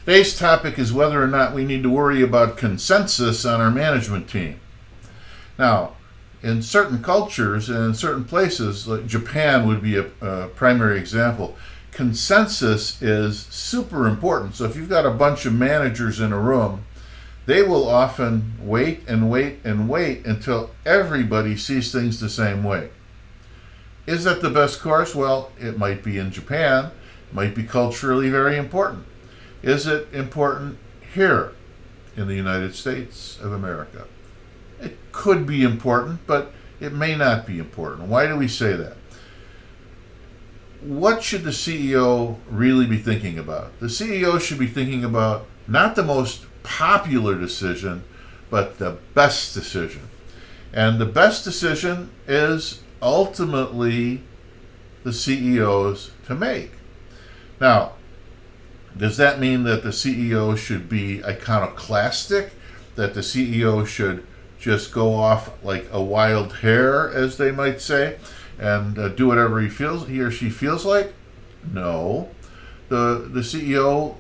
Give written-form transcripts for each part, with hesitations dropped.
Today's topic is whether or not we need to worry about consensus on our management team. Now, in certain cultures and in certain places, like Japan would be a primary example, consensus is super important. So if you've got a bunch of managers in a room, they will often wait and wait and wait until everybody sees things the same way. Is that the best course? Well, it might be in Japan, it might be culturally very important. Is it important here in the United States of America? It could be important, but it may not be important. Why do we say that? What should the CEO really be thinking about? The CEO should be thinking about not the most popular decision, but the best decision. And the best decision is ultimately the CEO's to make. Now, does that mean that the CEO should be iconoclastic? That the CEO should just go off like a wild hare, as they might say, and do whatever he or she feels like? No. The CEO,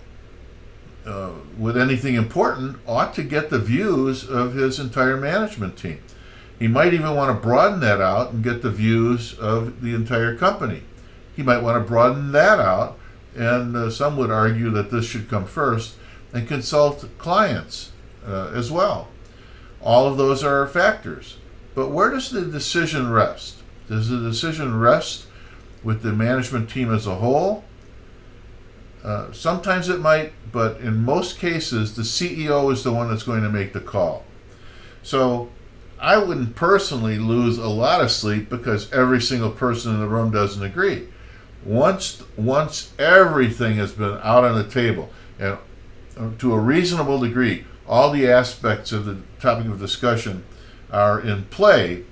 with anything important, ought to get the views of his entire management team. He might even want to broaden that out and get the views of the entire company. He might want to broaden that out, and some would argue that this should come first, and consult clients as well. All of those are factors. But where does the decision rest? Does the decision rest with the management team as a whole? Sometimes it might, but in most cases, the CEO is the one that's going to make the call. So I wouldn't personally lose a lot of sleep because every single person in the room doesn't agree. Once everything has been out on the table, and to a reasonable degree, all the aspects of the topic of discussion are in play,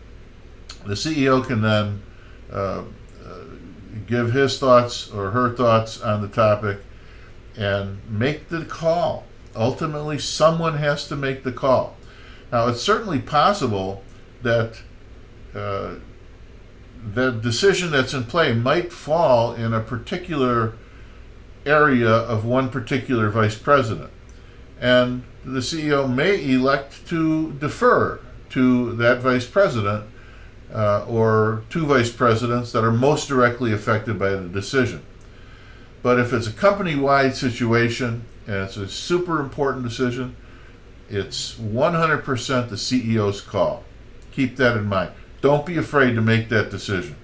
the CEO can then give his thoughts or her thoughts on the topic and make the call. Ultimately, someone has to make the call. Now, it's certainly possible that the decision that's in play might fall in a particular area of one particular vice president. And the CEO may elect to defer to that vice president or two vice presidents that are most directly affected by the decision. But if it's a company-wide situation and it's a super important decision, it's 100% the CEO's call. Keep that in mind. Don't be afraid to make that decision.